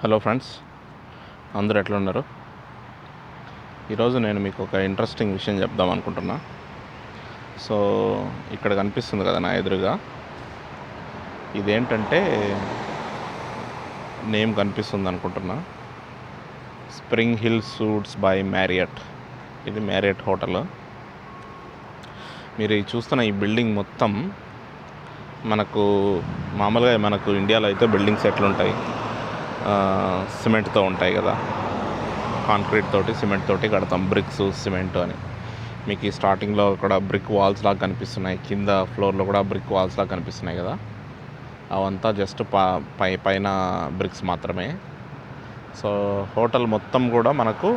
Hello friends, అందరూ ఎట్లా ఉన్నారు? ఈరోజు నేను మీకు ఒక ఇంట్రెస్టింగ్ విషయం చెప్దాం అనుకుంటున్నా. సో ఇక్కడ కనిపిస్తుంది కదా నా ఎదురుగా, ఇదేంటంటే నేమ్ కనిపిస్తుంది అనుకుంటున్నా, spring hill suits by Marriott. ఇది మ్యారియట్ హోటల్. మీరు చూస్తున్న ఈ బిల్డింగ్ మొత్తం మామూలుగా మనకు ఇండియాలో అయితే బిల్డింగ్స్ ఎట్లుంటాయి, సిమెంట్తో ఉంటాయి కదా, కాంక్రీట్ తోటి సిమెంట్ తోటి కడతాం, బ్రిక్స్ సిమెంట్ అని. మీకు ఈ స్టార్టింగ్లో కూడా బ్రిక్ వాల్స్ లాగా కనిపిస్తున్నాయి, కింద ఫ్లోర్లో కూడా బ్రిక్ వాల్స్ లాగా కనిపిస్తున్నాయి కదా, అవంతా జస్ట్ పైన బ్రిక్స్ మాత్రమే. సో హోటల్ మొత్తం కూడా మనకు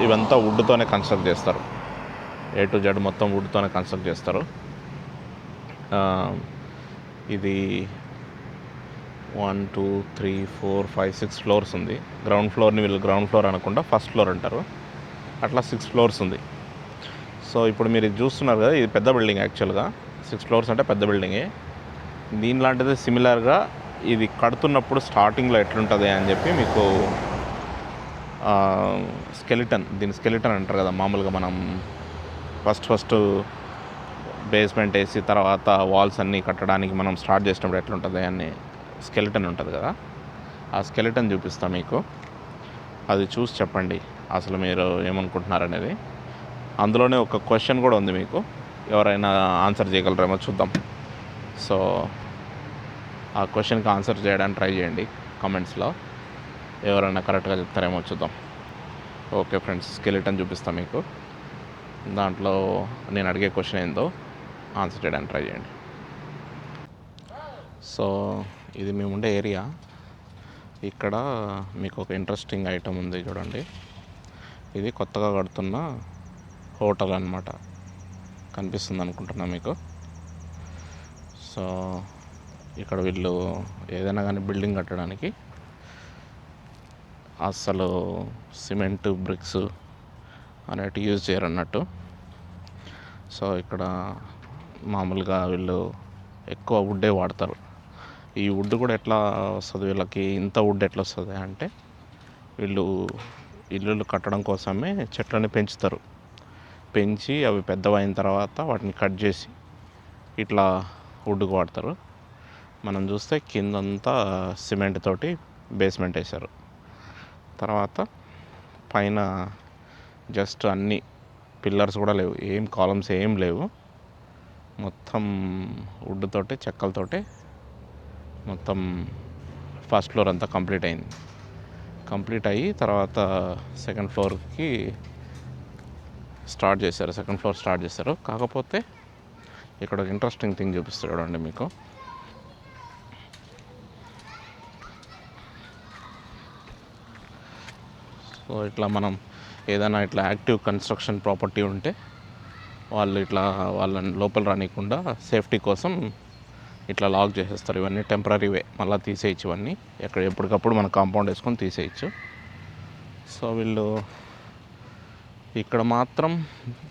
ఇవంతా వుడ్తోనే కన్స్ట్రక్ట్ చేస్తారు, A to Z మొత్తం వుడ్తోనే కన్స్ట్రక్ట్ చేస్తారు. ఇది 1 2 3 4 5 6 ఫ్లోర్స్ ఉంది. గ్రౌండ్ ఫ్లోర్ని వీళ్ళు గ్రౌండ్ ఫ్లోర్ అనకుండా ఫస్ట్ ఫ్లోర్ అంటారు. అట్లా 6 ఫ్లోర్స్ ఉంది. సో ఇప్పుడు మీరు ఇది చూస్తున్నారు కదా, ఇది పెద్ద బిల్డింగ్. యాక్చువల్గా 6 ఫ్లోర్స్ అంటే పెద్ద బిల్డింగే. దీనిలాంటిది సిమిలర్గా ఇది కడుతున్నప్పుడు స్టార్టింగ్లో ఎట్లుంటుంది అని చెప్పి మీకు దీని స్కెలిటన్ అంటారు కదా. మామూలుగా మనం ఫస్ట్ బేస్మెంట్ వేసి తర్వాత వాల్స్ అన్నీ కట్టడానికి మనం స్టార్ట్ చేసినప్పుడు ఎట్లుంటుంది అని స్కెలిటన్ ఉంటుంది కదా, ఆ స్కెలిటన్ చూపిస్తా మీకు. అది చూసి చెప్పండి అసలు మీరు ఏమనుకుంటున్నారనేది. అందులోనే ఒక క్వశ్చన్ కూడా ఉంది, మీకు ఎవరైనా ఆన్సర్ చేయగలరేమో చూద్దాం. సో ఆ క్వశ్చన్కి ఆన్సర్ చేయడానికి ట్రై చేయండి కామెంట్స్లో. ఎవరైనా కరెక్ట్గా చెప్తారేమో చూద్దాం. ఓకే ఫ్రెండ్స్, స్కెలిటన్ చూపిస్తాను మీకు. దాంట్లో నేను అడిగే క్వశ్చన్ ఏందో ఆన్సర్ చేయడానికి ట్రై చేయండి. సో ఇది మేము ఉండే ఏరియా. ఇక్కడ మీకు ఒక ఇంట్రెస్టింగ్ ఐటమ్ ఉంది చూడండి. ఇది కొత్తగా కడుతున్న హోటల్ అన్నమాట. కనిపిస్తుంది అనుకుంటున్నా మీకు. సో ఇక్కడ వీళ్ళు ఏదైనా కానీ బిల్డింగ్ కట్టడానికి అస్సలు సిమెంట్ బ్రిక్స్ అనేటివి యూజ్ చేయరు అన్నట్టు. సో ఇక్కడ మామూలుగా వీళ్ళు ఎక్కువ వుడ్డే వాడతారు. ఈ వుడ్ కూడా ఎట్లా వస్తుంది వీళ్ళకి, ఇంత వుడ్ ఎట్లా వస్తుంది అంటే, వీళ్ళు ఇల్లులు కట్టడం కోసమే చెట్లని పెంచుతారు. పెంచి అవి పెద్దవైన తర్వాత వాటిని కట్ చేసి ఇట్లా వుడ్కు వాడతారు. మనం చూస్తే కిందంతా సిమెంట్ తోటి బేస్మెంట్ వేశారు. తర్వాత పైన జస్ట్ అన్ని పిల్లర్స్ కూడా లేవు, ఏం కాలమ్స్ ఏం లేవు, మొత్తం వుడ్ తోటి చెక్కలతోటి మొత్తం ఫస్ట్ ఫ్లోర్ అంతా కంప్లీట్ అయ్యి తర్వాత సెకండ్ ఫ్లోర్ స్టార్ట్ చేశారు. కాకపోతే ఇక్కడ ఒక ఇంట్రెస్టింగ్ థింగ్ చూపిస్తాడు చూడండి మీకు. సో ఇట్లా మనం ఏదైనా ఇట్లా యాక్టివ్ కన్స్ట్రక్షన్ ప్రాపర్టీ ఉంటే వాళ్ళని లోపల రానియకుండా సేఫ్టీ కోసం ఇట్లా లాక్ చేసేస్తారు. ఇవన్నీ టెంపరీవే, మళ్ళీ తీసేయచ్చు. ఇవన్నీ ఎప్పటికప్పుడు మన కాంపౌండ్ వేసుకొని తీసేయచ్చు. సో వీళ్ళు ఇక్కడ మాత్రం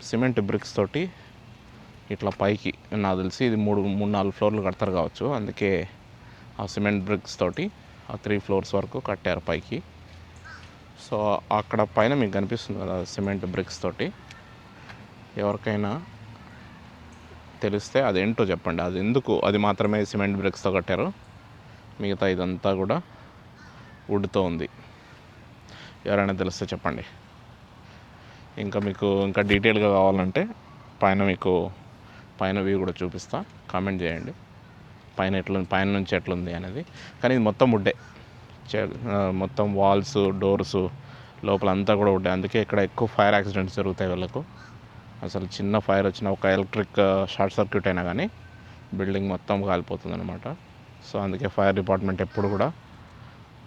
సిమెంట్ బ్రిక్స్ తోటి ఇట్లా పైకి, నాకు తెలిసి ఇది 3-4 ఫ్లోర్లు కడతారు కావచ్చు, అందుకే ఆ సిమెంట్ బ్రిక్స్ తోటి ఆ 3 ఫ్లోర్స్ వరకు కట్టారు పైకి. సో అక్కడ పైన మీకు కనిపిస్తుంది కదా సిమెంట్ బ్రిక్స్ తోటి. ఎవరికైనా తెలిస్తే అదేంటో చెప్పండి, అది ఎందుకు అది మాత్రమే సిమెంట్ బ్రిక్స్తో కట్టారు, మిగతా ఇదంతా కూడా వుడ్తో ఉంది. ఎవరైనా తెలిస్తే చెప్పండి. మీకు ఇంకా డీటెయిల్గా కావాలంటే పైన వ్యూ కూడా చూపిస్తా, కామెంట్ చేయండి పైన నుంచి ఎట్లుంది అనేది. కానీ ఇది మొత్తం వుడ్డే, మొత్తం వాల్స్, డోర్స్ లోపల అంతా కూడా వుడ్డే. అందుకే ఇక్కడ ఎక్కువ ఫైర్ యాక్సిడెంట్స్ జరుగుతాయి వీళ్ళకు. అసలు చిన్న ఫైర్ వచ్చిన ఒక ఎలక్ట్రిక్ షార్ట్ సర్క్యూట్ అయినా కానీ బిల్డింగ్ మొత్తం కాలిపోతుంది అనమాట. సో అందుకే ఫైర్ డిపార్ట్మెంట్ ఎప్పుడు కూడా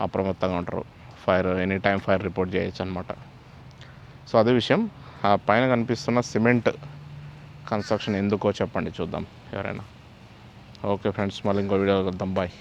అప్రమత్తంగా ఉంటారు. ఎనీ టైం ఫైర్ రిపోర్ట్ చేయొచ్చు అనమాట. సో అదే విషయం. ఆ పైన కనిపిస్తున్న సిమెంట్ కన్స్ట్రక్షన్ ఎందుకో చెప్పండి చూద్దాం ఎవరైనా. ఓకే ఫ్రెండ్స్, మళ్ళీ ఇంకో వీడియో కలుద్దాం. బాయ్.